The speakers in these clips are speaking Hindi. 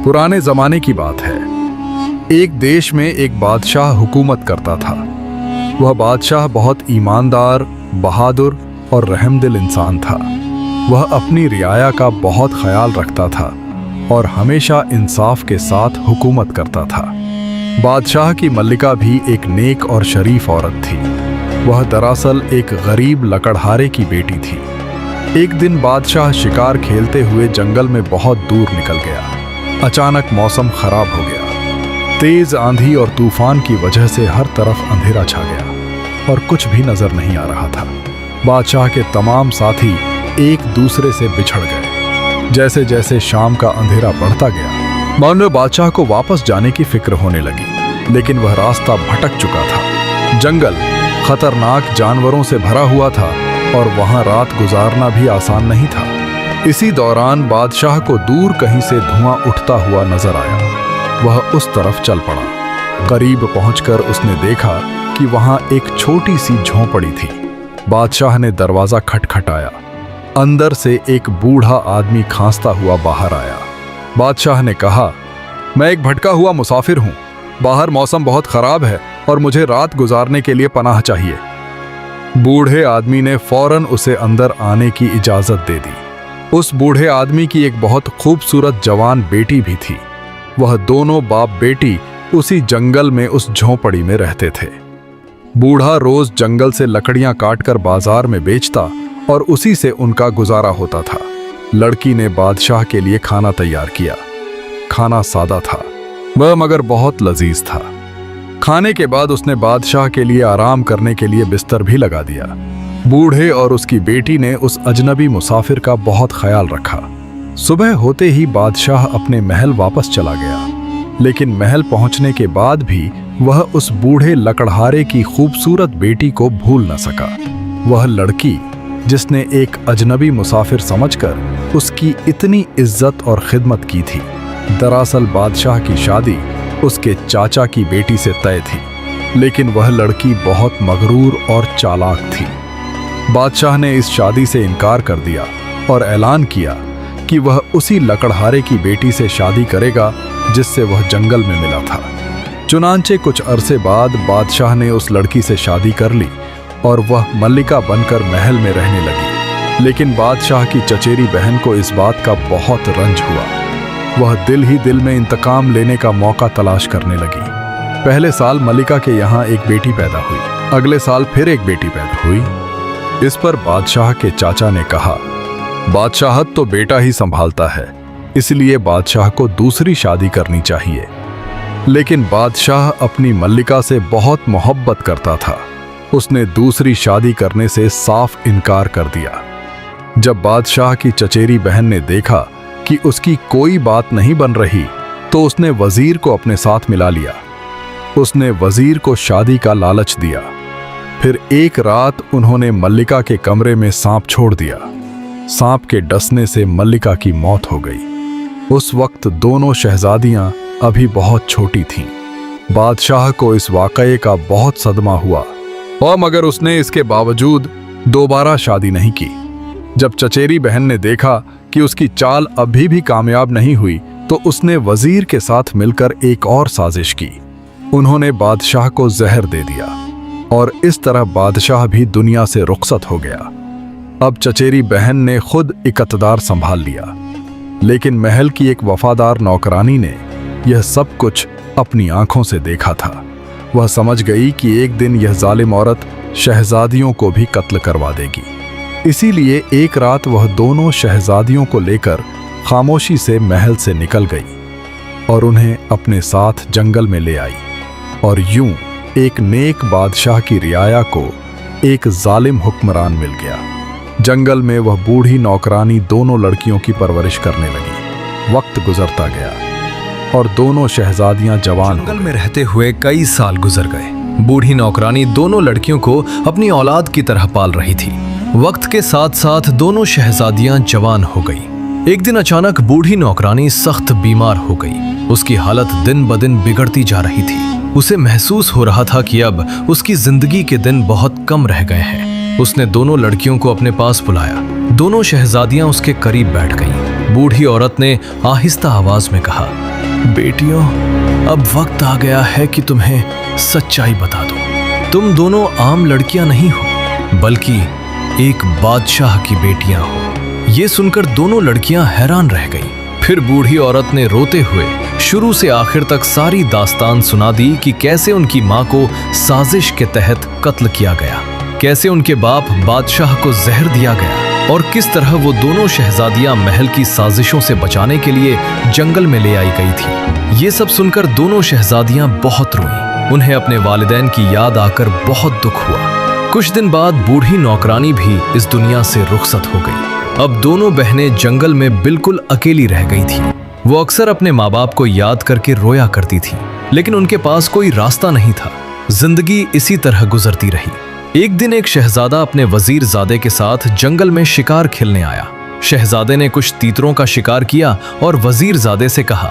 पुराने जमाने की बात है। एक देश में एक बादशाह हुकूमत करता था। वह बादशाह बहुत ईमानदार, बहादुर और रहमदिल इंसान था। वह अपनी रियाया का बहुत ख्याल रखता था और हमेशा इंसाफ के साथ हुकूमत करता था। बादशाह की मल्लिका भी एक नेक और शरीफ औरत थी। वह दरअसल एक गरीब लकड़हारे की बेटी थी। एक दिन बादशाह शिकार खेलते हुए जंगल में बहुत दूर निकल गया। अचानक मौसम खराब हो गया। तेज आंधी और तूफान की वजह से हर तरफ अंधेरा छा गया और कुछ भी नजर नहीं आ रहा था। बादशाह के तमाम साथी एक दूसरे से बिछड़ गए। जैसे जैसे शाम का अंधेरा बढ़ता गया, मानो बादशाह को वापस जाने की फिक्र होने लगी, लेकिन वह रास्ता भटक चुका था। जंगल खतरनाक जानवरों से भरा हुआ था और वहां रात गुजारना भी आसान नहीं था। इसी दौरान बादशाह को दूर कहीं से धुआं उठता हुआ नजर आया। वह उस तरफ चल पड़ा। करीब पहुंचकर उसने देखा कि वहां एक छोटी सी झोंपड़ी थी। बादशाह ने दरवाजा खटखटाया। अंदर से एक बूढ़ा आदमी खांसता हुआ बाहर आया। बादशाह ने कहा, मैं एक भटका हुआ मुसाफिर हूं। बाहर मौसम बहुत खराब है और मुझे रात गुजारने के लिए पनाह चाहिए। बूढ़े आदमी ने फौरन उसे अंदर आने की इजाजत दे दी। उस बूढ़े आदमी की एक बहुत खूबसूरत जवान बेटी भी थी। वह दोनों बाप बेटी उसी जंगल में उस झोंपड़ी में रहते थे। बूढ़ा रोज जंगल से लकड़ियां काटकर बाजार में बेचता और उसी से उनका गुजारा होता था। लड़की ने बादशाह के लिए खाना तैयार किया। खाना सादा था, वह मगर बहुत लजीज था। खाने के बाद उसने बादशाह के लिए आराम करने के लिए बिस्तर भी लगा दिया। बूढ़े और उसकी बेटी ने उस अजनबी मुसाफिर का बहुत ख्याल रखा। सुबह होते ही बादशाह अपने महल वापस चला गया, लेकिन महल पहुंचने के बाद भी वह उस बूढ़े लकड़हारे की खूबसूरत बेटी को भूल न सका। वह लड़की जिसने एक अजनबी मुसाफिर समझकर उसकी इतनी इज्जत और खिदमत की थी, दरअसल बादशाह की शादी उसके चाचा की बेटी से तय थी। लेकिन वह लड़की बहुत मगरूर और चालाक थी। बादशाह ने इस शादी से इनकार कर दिया और ऐलान किया कि वह उसी लकड़हारे की बेटी से शादी करेगा जिससे वह जंगल में मिला था। चुनांचे कुछ अरसे बाद बादशाह ने उस लड़की से शादी कर ली और वह मल्लिका बनकर महल में रहने लगी। लेकिन बादशाह की चचेरी बहन को इस बात का बहुत रंज हुआ। वह दिल ही दिल में इंतकाम लेने का मौका तलाश करने लगी। पहले साल मल्लिका के यहाँ एक बेटी पैदा हुई। अगले साल फिर एक बेटी पैदा हुई। इस पर बादशाह के चाचा ने कहा, बादशाहत तो बेटा ही संभालता है, इसलिए बादशाह को दूसरी शादी करनी चाहिए। लेकिन बादशाह अपनी मल्लिका से बहुत मोहब्बत करता था। उसने दूसरी शादी करने से साफ इनकार कर दिया। जब बादशाह की चचेरी बहन ने देखा कि उसकी कोई बात नहीं बन रही, तो उसने वजीर को अपने साथ मिला लिया। उसने वजीर को शादी का लालच दिया। फिर एक रात उन्होंने मल्लिका के कमरे में सांप छोड़ दिया। सांप के डसने से मल्लिका की मौत हो गई। उस वक्त दोनों शहजादियां अभी बहुत छोटी थीं। बादशाह को इस वाकये का बहुत सदमा हुआ और मगर उसने इसके बावजूद दोबारा शादी नहीं की। जब चचेरी बहन ने देखा कि उसकी चाल अभी भी कामयाब नहीं हुई, तो उसने वजीर के साथ मिलकर एक और साजिश की। उन्होंने बादशाह को जहर दे दिया और इस तरह बादशाह भी दुनिया से रुखसत हो गया। अब चचेरी बहन ने खुद इकतदार संभाल लिया, लेकिन महल की एक वफादार नौकरानी ने यह सब कुछ अपनी आंखों से देखा था। वह समझ गई कि एक दिन यह जालिम औरत शहजादियों को भी कत्ल करवा देगी। इसीलिए एक रात वह दोनों शहजादियों को लेकर खामोशी से महल से निकल गई और उन्हें अपने साथ जंगल में ले आई। और यूं एक नेक बादशाह की रियाया को एक जालिम हुक्मरान मिल गया। जंगल में वह बूढ़ी नौकरानी दोनों लड़कियों की परवरिश करने लगी। वक्त गुजरता गया और दोनों शहजादियां जवान जंगल में रहते हुए कई साल गुजर गए। बूढ़ी नौकरानी दोनों लड़कियों को अपनी औलाद की तरह पाल रही थी। वक्त के साथ साथ दोनों शहजादियां जवान हो गई। एक दिन अचानक बूढ़ी नौकरानी सख्त बीमार हो गई। उसकी हालत दिन ब दिन बिगड़ती जा रही थी। उसे महसूस हो रहा था कि अब उसकी जिंदगी के दिन बहुत कम रह गए हैं। उसने दोनों लड़कियों को अपने पास बुलाया। दोनों शहजादियां उसके करीब बैठ गईं। बूढ़ी औरत ने आहिस्ता आवाज में कहा, बेटियों, अब वक्त आ गया है कि तुम्हें सच्चाई बता दूं। तुम दोनों आम लड़कियां नहीं हो, बल्कि एक बादशाह की बेटियां हो। ये सुनकर दोनों लड़कियां हैरान रह गईं। फिर बूढ़ी औरत ने रोते हुए शुरू से आखिर तक सारी दास्तान सुना दी कि कैसे उनकी माँ को साजिश के तहत कत्ल किया गया, कैसे उनके बाप बादशाह को जहर दिया गया और किस तरह वो दोनों शहजादियां महल की साजिशों से बचाने के लिए जंगल में ले आई गई थी। ये सब सुनकर दोनों शहजादियां बहुत रोईं। उन्हें अपने वालिदैन की याद आकर बहुत दुख हुआ। कुछ दिन बाद बूढ़ी नौकरानी भी इस दुनिया से रुखसत हो गई। अब दोनों बहनें जंगल में बिल्कुल अकेली रह गई थी। वो अक्सर अपने माँ बाप को याद करके रोया करती थी, लेकिन उनके पास कोई रास्ता नहीं था। जिंदगी इसी तरह गुजरती रही। एक दिन एक शहजादा अपने वजीरजादे के साथ जंगल में शिकार खेलने आया। शहजादे ने कुछ तीतरों का शिकार किया और वजीरजादे से कहा,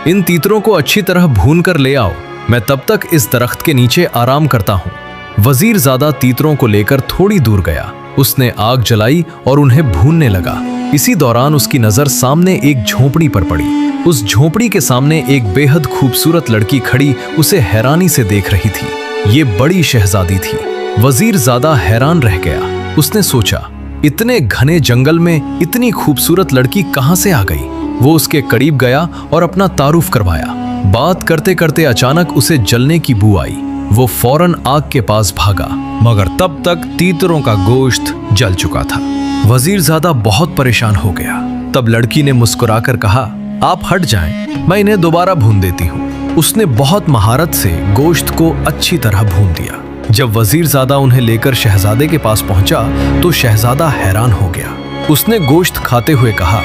इन तीतरों को अच्छी तरह भून कर ले आओ, मैं तब तक इस दरख्त के नीचे आराम करता हूँ। वजीरजादा तीतरों को लेकर थोड़ी दूर गया। उसने आग जलाई और उन्हें भूनने लगा। इसी दौरान उसकी नजर सामने एक झोपड़ी पर पड़ी। उस झोपड़ी के सामने एक बेहद खूबसूरत लड़की खड़ी उसे हैरानी से देख रही थी। ये बड़ी शहजादी थी। वजीरजादा हैरान रह गया। उसने सोचा, इतने घने जंगल में इतनी खूबसूरत लड़की कहां से आ गई? वो उसके करीब गया और अपना तारुफ करवाया। बात करते करते अचानक उसे जलने की बू आई। वो फौरन आग के पास भागा, मगर तब तक तीतरों का गोश्त जल चुका था। वजीरजादा बहुत परेशान हो गया। तब लड़की ने मुस्कुराकर कहा, आप हट जाएं, मैं इन्हें दोबारा भून देती हूँ। उसने बहुत महारत से गोश्त को अच्छी तरह भून दिया। जब वजीरजादा उन्हें लेकर शहजादे के पास पहुंचा तो शहजादा हैरान हो गया। उसने गोश्त खाते हुए कहा,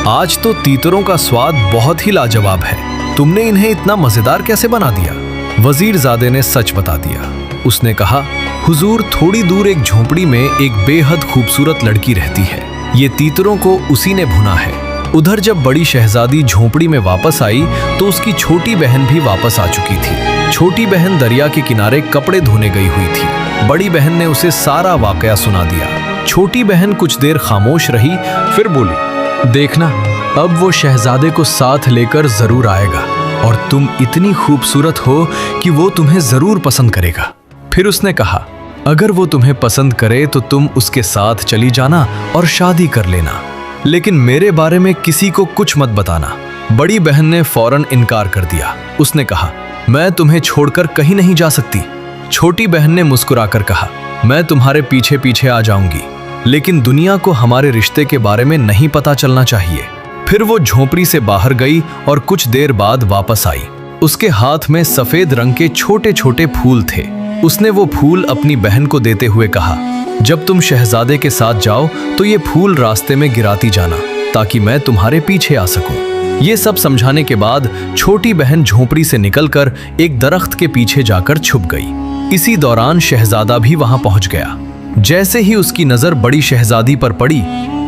आज तो तीतरों का स्वाद बहुत ही लाजवाब है। तुमने इन्हें इतना मजेदार कैसे बना दिया? वजीरजादे ने सच बता दिया। उसने कहा, हुजूर, थोड़ी दूर एक झोपड़ी में एक बेहद खूबसूरत लड़की रहती है। ये तीतरों को उसी ने भुना है। उधर जब बड़ी शहजादी झोपड़ी में वापस आई तो उसकी छोटी बहन भी वापस आ चुकी थी। छोटी बहन दरिया के किनारे कपड़े धोने गई हुई थी। बड़ी बहन ने उसे सारा वाकया सुना दिया। छोटी बहन कुछ देर खामोश रही, फिर बोली, देखना, अब वो शहजादे को साथ लेकर जरूर आएगा और तुम इतनी खूबसूरत हो कि वो तुम्हें जरूर पसंद करेगा। फिर उसने कहा, अगर वो तुम्हें पसंद करे तो तुम उसके साथ चली जाना और शादी कर लेना, लेकिन मेरे बारे में किसी को कुछ मत बताना। बड़ी बहन ने फौरन इनकार कर दिया। उसने कहा, मैं तुम्हें छोड़कर कहीं नहीं जा सकती। छोटी बहन ने मुस्कुराकर कहा, मैं तुम्हारे पीछे पीछे आ जाऊंगी, लेकिन दुनिया को हमारे रिश्ते के बारे में नहीं पता चलना चाहिए। फिर वो झोपड़ी से बाहर गई और कुछ देर बाद वापस आई। उसके हाथ में सफेद रंग के छोटे छोटे फूल थे। उसने वो फूल अपनी बहन को देते हुए कहा, जब तुम शहजादे के साथ जाओ तो ये फूल रास्ते में गिराती जाना, ताकि मैं तुम्हारे पीछे आ सकूं। ये सब समझाने के बाद छोटी बहन झोपड़ी से निकलकर एक दरख्त के पीछे जाकर छुप गई। इसी दौरान शहजादा भी वहां पहुंच गया। जैसे ही उसकी नजर बड़ी शहजादी पर पड़ी,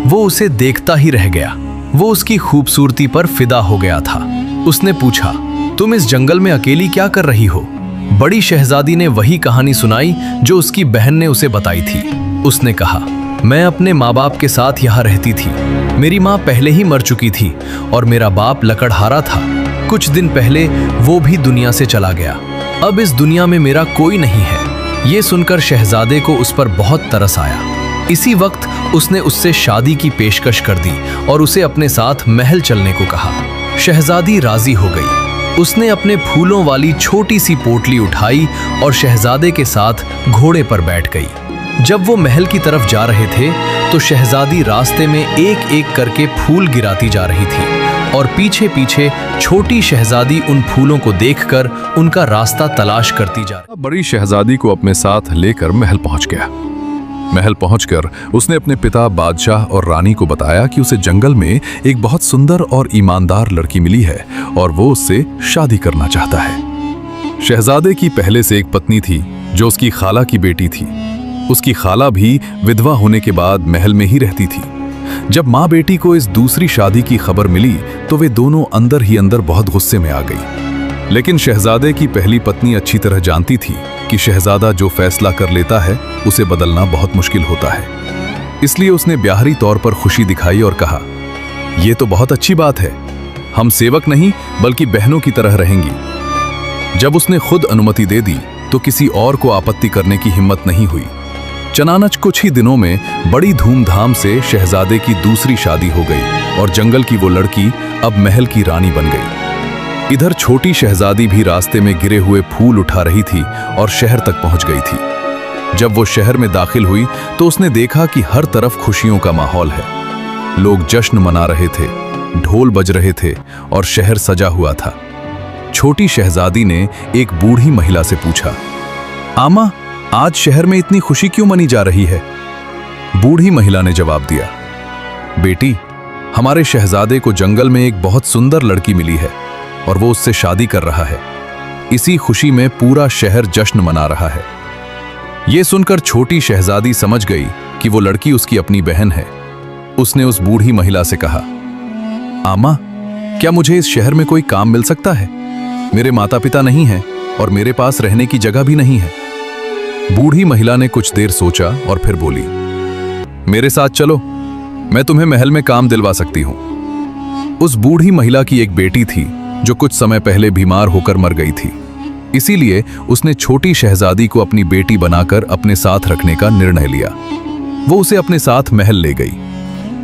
वो उसे देखता ही रह गया। वो उसकी खूबसूरती पर फिदा हो गया था। उसने पूछा, तुम इस जंगल में अकेली क्या कर रही हो? बड़ी शहजादी ने वही कहानी सुनाई जो उसकी बहन ने उसे बताई थी। उसने कहा, मैं अपने माँ बाप के साथ यहाँ रहती थी। मेरी माँ पहले ही मर चुकी थी और मेरा बाप लकड़हारा था। कुछ दिन पहले वो भी दुनिया से चला गया। अब इस दुनिया में मेरा कोई नहीं है। ये सुनकर शहजादे को उस पर बहुत तरस आया। इसी वक्त उसने उससे शादी की पेशकश कर दी और उसे अपने साथ महल चलने को कहा। शहजादी राजी हो गई। उसने अपने फूलों वाली छोटी सी पोटली उठाई और शहजादे के साथ घोड़े पर बैठ गई। जब वो महल की तरफ जा रहे थे तो शहजादी रास्ते में एक एक करके फूल गिराती जा रही थी और पीछे पीछे छोटी शहजादी उन फूलों को देखकर उनका रास्ता तलाश करती जा रही। बड़ी शहजादी को अपने साथ लेकर महल पहुंच गया। महल पहुंचकर उसने अपने पिता बादशाह और रानी को बताया कि उसे जंगल में एक बहुत सुंदर और ईमानदार लड़की मिली है और वो उससे शादी करना चाहता है। शहजादे की पहले से एक पत्नी थी जो उसकी खाला की बेटी थी। उसकी खाला भी विधवा होने के बाद महल में ही रहती थी। जब माँ बेटी को इस दूसरी शादी की खबर मिली तो वे दोनों अंदर ही अंदर बहुत गुस्से में आ गई। लेकिन शहजादे की पहली पत्नी अच्छी तरह जानती थी कि शहजादा जो फैसला कर लेता है उसे बदलना बहुत मुश्किल होता है। इसलिए उसने ब्याहरी तौर पर खुशी दिखाई और कहा, ये तो बहुत अच्छी बात है। हम सेवक नहीं बल्कि बहनों की तरह रहेंगी। जब उसने खुद अनुमति दे दी तो किसी और को आपत्ति करने की हिम्मत नहीं हुई। चनानच कुछ ही दिनों में बड़ी धूमधाम से शहजादे की दूसरी शादी हो गई और जंगल की वो लड़की अब महल की रानी बन गई। इधर छोटी शहजादी भी रास्ते में गिरे हुए फूल उठा रही थी और शहर तक पहुंच गई थी। जब वो शहर में दाखिल हुई तो उसने देखा कि हर तरफ खुशियों का माहौल है। लोग जश्न मना रहे थे, ढोल बज रहे थे और शहर सजा हुआ था। छोटी शहजादी ने एक बूढ़ी महिला से पूछा, आमा, आज शहर में इतनी खुशी क्यों मनी जा रही है? बूढ़ी महिला ने जवाब दिया, बेटी, हमारे शहजादे को जंगल में एक बहुत सुंदर लड़की मिली है और वो उससे शादी कर रहा है। इसी खुशी में पूरा शहर जश्न मना रहा है। ये सुनकर छोटी शहजादी समझ गई कि वो लड़की उसकी अपनी बहन है। उसने उस बूढ़ी महिला से कहा, आमा, क्या मुझे इस शहर में कोई काम मिल सकता है? मेरे माता पिता नहीं हैं और मेरे पास रहने की जगह भी नहीं है। बूढ़ी महिला ने कुछ देर सोचा और फिर बोली, मेरे साथ चलो, मैं तुम्हें महल में काम दिलवा सकती हूं। उस बूढ़ी महिला की एक बेटी थी जो कुछ समय पहले बीमार होकर मर गई थी। इसीलिए उसने छोटी शहजादी को अपनी बेटी बनाकर अपने साथ रखने का निर्णय लिया। वो उसे अपने साथ महल ले गई।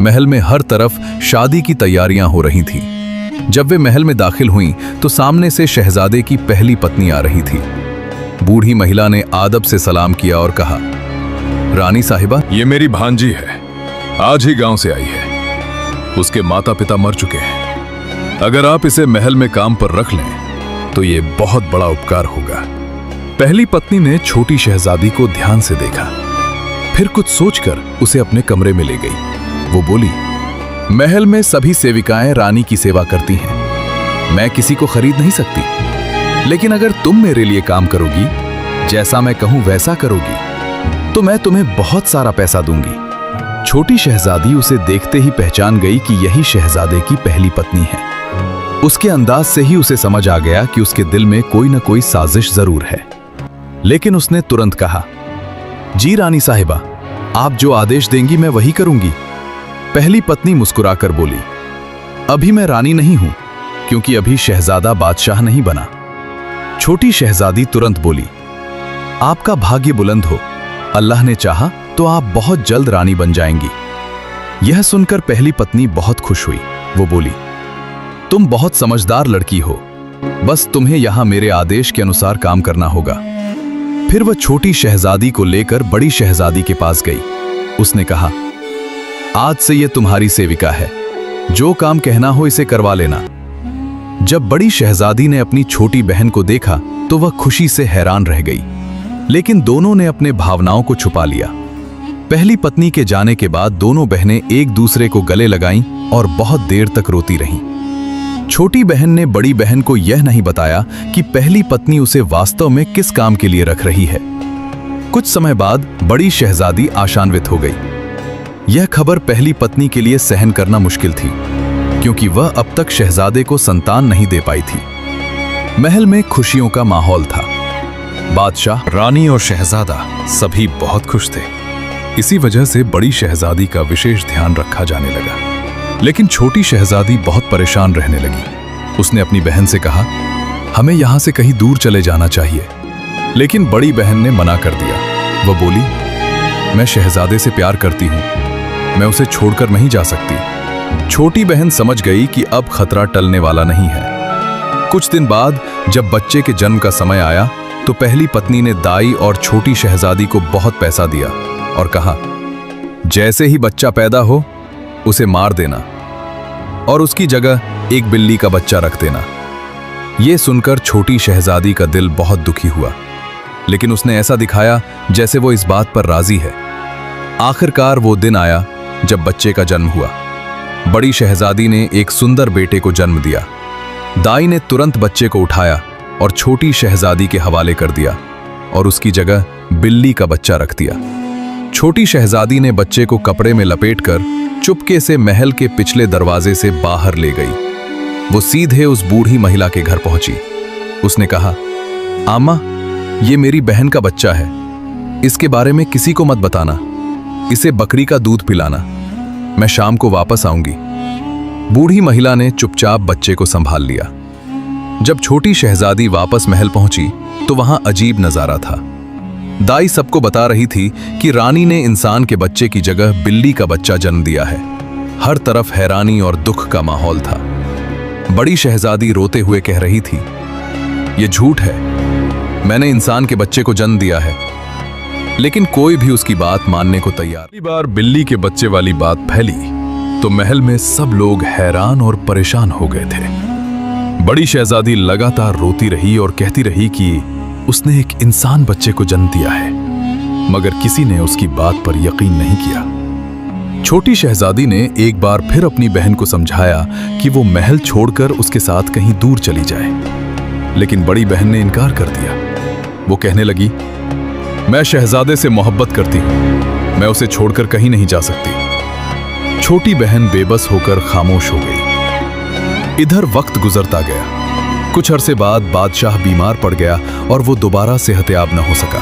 महल में हर तरफ शादी की तैयारियां हो रही थीं। जब वे महल में दाखिल हुईं तो सामने से शहजादे की पहली पत्नी आ रही थी। बूढ़ी महिला ने आदब से सलाम किया और कहा, रानी साहिबा, ये मेरी भांजी है, आज ही गांव से आई है। उसके माता पिता मर चुके हैं। अगर आप इसे महल में काम पर रख लें तो ये बहुत बड़ा उपकार होगा। पहली पत्नी ने छोटी शहजादी को ध्यान से देखा, फिर कुछ सोचकर उसे अपने कमरे में ले गई। वो बोली, महल में सभी सेविकाएं रानी की सेवा करती हैं। मैं किसी को खरीद नहीं सकती, लेकिन अगर तुम मेरे लिए काम करोगी, जैसा मैं कहूं वैसा करोगी, तो मैं तुम्हें बहुत सारा पैसा दूंगी। छोटी शहजादी उसे देखते ही पहचान गई कि यही शहजादे की पहली पत्नी है। उसके अंदाज से ही उसे समझ आ गया कि उसके दिल में कोई न कोई साजिश जरूर है। लेकिन उसने तुरंत कहा, जी रानी साहिबा, आप जो आदेश देंगी मैं वही करूंगी। पहली पत्नी मुस्कुराकर बोली, अभी मैं रानी नहीं हूं, क्योंकि अभी शहजादा बादशाह नहीं बना। छोटी शहजादी तुरंत बोली, आपका भाग्य बुलंद हो, अल्लाह ने चाहा तो आप बहुत जल्द रानी बन जाएंगी। यह सुनकर पहली पत्नी बहुत खुश हुई। वो बोली, तुम बहुत समझदार लड़की हो, बस तुम्हें यहां मेरे आदेश के अनुसार काम करना होगा। फिर वह छोटी शहजादी को लेकर बड़ी शहजादी के पास गई। उसने कहा, आज से यह तुम्हारी सेविका है, जो काम कहना हो इसे करवा लेना। जब बड़ी शहजादी ने अपनी छोटी बहन को देखा तो वह खुशी से हैरान रह गई, लेकिन दोनों ने अपने भावनाओं को छुपा लिया। पहली पत्नी के जाने के बाद दोनों बहनें एक दूसरे को गले लगाईं और बहुत देर तक रोती रहीं। छोटी बहन ने बड़ी बहन को यह नहीं बताया कि पहली पत्नी उसे वास्तव में किस काम के लिए रख रही है। कुछ समय बाद बड़ी शहजादी आशान्वित हो गई। यह खबर पहली पत्नी के लिए सहन करना मुश्किल थी, क्योंकि वह अब तक शहजादे को संतान नहीं दे पाई थी। महल में खुशियों का माहौल था। बादशाह, रानी और शहजादा सभी बहुत खुश थे। इसी वजह से बड़ी शहजादी का विशेष ध्यान रखा जाने लगा। लेकिन छोटी शहजादी बहुत परेशान रहने लगी। उसने अपनी बहन से कहा, हमें यहां से कहीं दूर चले जाना चाहिए। लेकिन बड़ी बहन ने मना कर दिया। वह बोली, मैं शहजादे से प्यार करती हूं, मैं उसे छोड़कर नहीं जा सकती। छोटी बहन समझ गई कि अब खतरा टलने वाला नहीं है। कुछ दिन बाद जब बच्चे के जन्म का समय आया तो पहली पत्नी ने दाई और छोटी शहजादी को बहुत पैसा दिया और कहा, जैसे ही बच्चा पैदा हो उसे मार देना और उसकी जगह एक बिल्ली का बच्चा रख देना। यह सुनकर छोटी शहजादी का दिल बहुत दुखी हुआ, लेकिन उसने ऐसा दिखाया जैसे वो इस बात पर राजी है। आखिरकार वो दिन आया जब बच्चे का जन्म हुआ। बड़ी शहजादी ने एक सुंदर बेटे को जन्म दिया। दाई ने तुरंत बच्चे को उठाया और छोटी शहजादी के हवाले कर दिया और उसकी जगह बिल्ली का बच्चा रख दिया। छोटी शहजादी ने बच्चे को कपड़े में लपेटकर चुपके से महल के पिछले दरवाजे से बाहर ले गई। वो सीधे उस बूढ़ी महिला के घर पहुंची। उसने कहा, आमा, ये मेरी बहन का बच्चा है, इसके बारे में किसी को मत बताना, इसे बकरी का दूध पिलाना, मैं शाम को वापस आऊंगी। बूढ़ी महिला ने चुपचाप बच्चे को संभाल लिया। जब छोटी शहजादी वापस महल पहुंची तो वहां अजीब नजारा था। दाई सबको बता रही थी कि रानी ने इंसान के बच्चे की जगह बिल्ली का बच्चा जन्म दिया है। हर तरफ हैरानी और दुख का माहौल था। बड़ी शहजादी रोते हुए कह रही थी, यह झूठ है, मैंने इंसान के बच्चे को जन्म दिया है। लेकिन कोई भी उसकी बात मानने को तैयार। पहली बार बिल्ली के बच्चे वाली बात फैली तो महल में सब लोग हैरान और परेशान हो गए थे। बड़ी शहजादी लगातार रोती रही और कहती रही कि उसने एक इंसान बच्चे को जन्म दिया है, मगर किसी ने उसकी बात पर यकीन नहीं किया। छोटी शहजादी ने एक बार फिर अपनी बहन को समझाया कि वो महल छोड़कर उसके साथ कहीं दूर चली जाए, लेकिन बड़ी बहन ने इनकार कर दिया। वो कहने लगी, मैं शहजादे से मोहब्बत करती हूं, मैं उसे छोड़कर कहीं नहीं जा सकती। छोटी बहन बेबस होकर खामोश हो गई। इधर वक्त गुजरता गया। कुछ अरसे बाद बादशाह बीमार पड़ गया और वो दोबारा सेहतयाब न हो सका।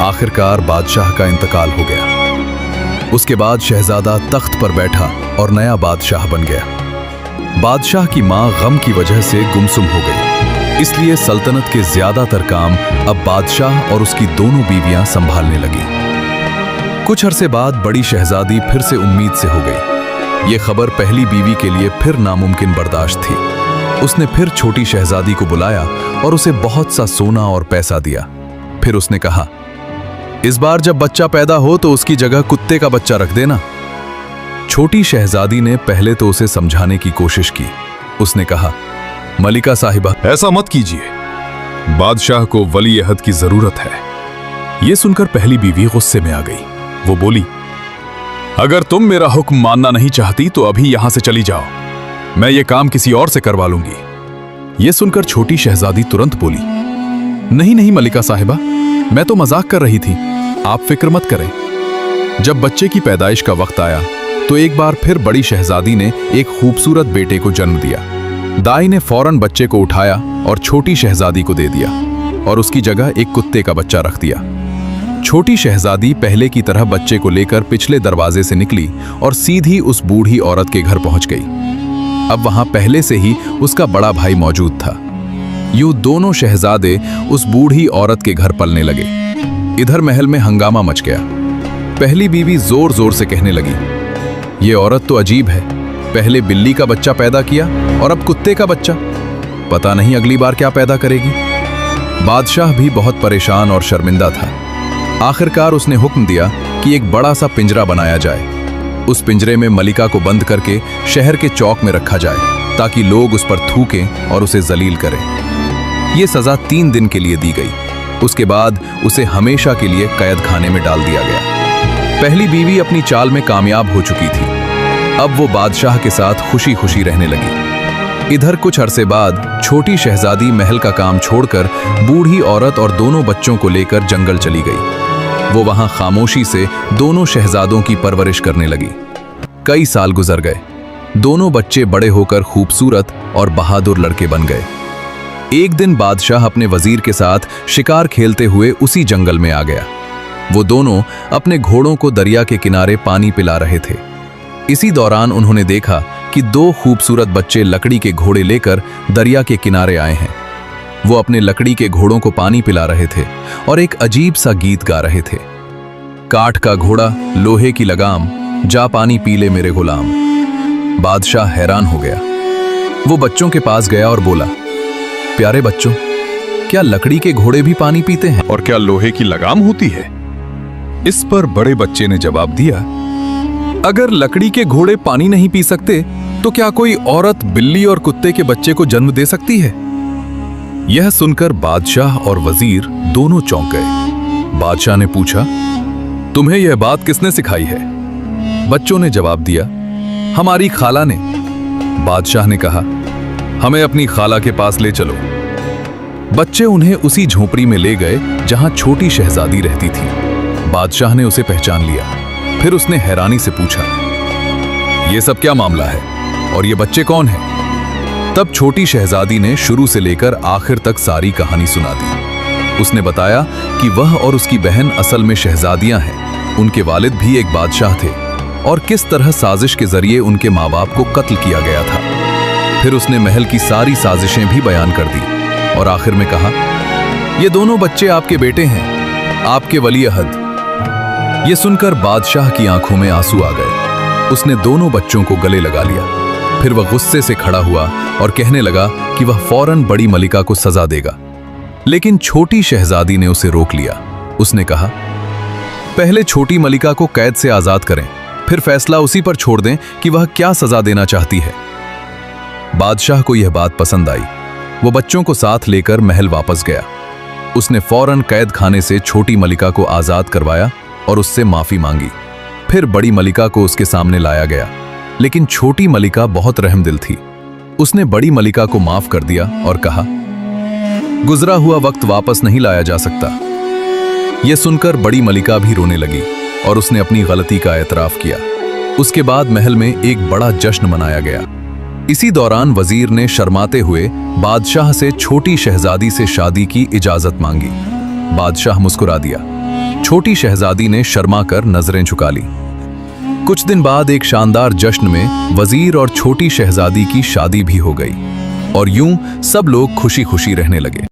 आखिरकार बादशाह का इंतकाल हो गया। उसके बाद शहजादा तख्त पर बैठा और नया बादशाह बन गया। बादशाह की मां गम की वजह से गुमसुम हो गई, इसलिए सल्तनत के ज्यादातर काम अब बादशाह और उसकी दोनों बीवियां संभालने लगी। कुछ अरसे बाद बड़ी शहजादी फिर से उम्मीद से हो गई। ये खबर पहली बीवी के लिए फिर नामुमकिन बर्दाश्त थी। उसने फिर छोटी शहजादी को बुलाया और उसे बहुत सा सोना और पैसा दिया। फिर उसने कहा, इस बार जब बच्चा पैदा हो तो उसकी जगह कुत्ते का बच्चा रख देना। छोटी शहजादी ने पहले तो उसे समझाने की कोशिश की। उसने कहा, मलिका साहिबा, ऐसा मत कीजिए, बादशाह को वली अहद की जरूरत है। यह सुनकर पहली बीवी गुस्से में आ गई। वो बोली, अगर तुम मेरा हुक्म मानना नहीं चाहती तो अभी यहां से चली जाओ, मैं ये काम किसी और से करवा लूंगी। यह सुनकर छोटी शहजादी तुरंत बोली, नहीं नहीं मलिका साहिबा, मैं तो मजाक कर रही थी, आप फिक्र मत करें। जब बच्चे की पैदाइश का वक्त आया तो एक बार फिर बड़ी शहजादी ने एक खूबसूरत बेटे को जन्म दिया। दाई ने फौरन बच्चे को उठाया और छोटी शहजादी को दे दिया और उसकी जगह एक कुत्ते का बच्चा रख दिया। छोटी शहजादी पहले की तरह बच्चे को लेकर पिछले दरवाजे से निकली और सीधी उस बूढ़ी औरत के घर पहुंच गई। अब वहां पहले से ही उसका बड़ा भाई मौजूद था। यूं दोनों शहजादे उस बूढ़ी औरत के घर पलने लगे। इधर महल में हंगामा मच गया। पहली बीवी जोर जोर से कहने लगी, ये औरत तो अजीब है, पहले बिल्ली का बच्चा पैदा किया और अब कुत्ते का बच्चा, पता नहीं अगली बार क्या पैदा करेगी। बादशाह भी बहुत परेशान और शर्मिंदा था। आखिरकार उसने हुक्म दिया कि एक बड़ा सा पिंजरा बनाया जाए। उस पिंजरे में मलिका को बंद करके शहर के चौक में रखा जाए ताकि लोग उस पर थूकें और उसे जलील करें। यह सजा 3 दिन के लिए दी गई। उसके बाद उसे हमेशा के लिए कैद खाने में डाल दिया गया। पहली बीवी अपनी चाल में कामयाब हो चुकी थी। अब वो बादशाह के साथ खुशी खुशी रहने लगी। इधर कुछ अरसे बाद छोटी शहजादी महल का काम छोड़कर बूढ़ी औरत और दोनों बच्चों को लेकर जंगल चली गई। वो वहां खामोशी से दोनों शहजादों की परवरिश करने लगी। कई साल गुजर गए। दोनों बच्चे बड़े होकर खूबसूरत और बहादुर लड़के बन गए। एक दिन बादशाह अपने वजीर के साथ शिकार खेलते हुए उसी जंगल में आ गया। वो दोनों अपने घोड़ों को दरिया के किनारे पानी पिला रहे थे। इसी दौरान उन्होंने देखा कि 2 खूबसूरत बच्चे लकड़ी के घोड़े लेकर दरिया के किनारे आए हैं। वो अपने लकड़ी के घोड़ों को पानी पिला रहे थे और एक अजीब सा गीत गा रहे थे। काठ का घोड़ा, लोहे की लगाम, जा पानी पी ले मेरे गुलाम। बादशाह हैरान हो गया। वो बच्चों के पास गया और बोला, प्यारे बच्चों, क्या लकड़ी के घोड़े भी पानी पीते हैं? और क्या लोहे की लगाम होती है? इस पर बड़े बच्चे ने जवाब दिया, अगर लकड़ी के घोड़े पानी नहीं पी सकते तो क्या कोई औरत बिल्ली और कुत्ते के बच्चे को जन्म दे सकती है? यह सुनकर बादशाह और वजीर दोनों चौंक गए। बादशाह ने पूछा, तुम्हें यह बात किसने सिखाई है? बच्चों ने जवाब दिया, हमारी खाला ने। बादशाह ने कहा, हमें अपनी खाला के पास ले चलो। बच्चे उन्हें उसी झोपड़ी में ले गए जहां छोटी शहजादी रहती थी। बादशाह ने उसे पहचान लिया। फिर उसने हैरानी से पूछा, यह सब क्या मामला है और ये बच्चे कौन हैं? तब छोटी शहजादी ने शुरू से लेकर आखिर तक सारी कहानी सुना दी। उसने बताया कि वह और उसकी बहन असल में शहजादियां हैं। उनके वालिद भी एक बादशाह थे और किस तरह साजिश के जरिए उनके माँ बाप को कत्ल किया गया था। फिर उसने महल की सारी साजिशें भी बयान कर दी और आखिर में कहा, ये दोनों बच्चे आपके बेटे हैं, आपके वली अहद। ये सुनकर बादशाह की आंखों में आंसू आ गए। उसने दोनों बच्चों को गले लगा लिया। फिर वह गुस्से से खड़ा हुआ और कहने लगा कि वह फौरन बड़ी मलिका को सजा देगा। लेकिन छोटी शहजादी ने उसे रोक लिया। उसने कहा, पहले छोटी मलिका को कैद से आजाद करें, फिर फैसला उसी पर छोड़ दें कि वह क्या सजा देना चाहती है। बादशाह को यह बात पसंद आई। वो बच्चों को साथ लेकर महल वापस गया। उसने फौरन कैद खाने से छोटी मलिका को आजाद करवाया और उससे माफी मांगी। फिर बड़ी मलिका को उसके सामने लाया गया, लेकिन छोटी मलिका बहुत रहमदिल थी। उसने बड़ी मलिका को माफ कर दिया और कहा, गुजरा हुआ वक्त वापस नहीं लाया जा सकता। यह सुनकर बड़ी मलिका भी रोने लगी और उसने अपनी गलती का एतराफ किया। उसके बाद महल में एक बड़ा जश्न मनाया गया। इसी दौरान वजीर ने शर्माते हुए बादशाह से छोटी शहजादी से शादी की इजाजत मांगी। बादशाह मुस्कुरा दिया। छोटी शहजादी ने शर्मा कर नजरें झुका ली। कुछ दिन बाद एक शानदार जश्न में वजीर और छोटी शहजादी की शादी भी हो गई और यूं सब लोग खुशी खुशी रहने लगे।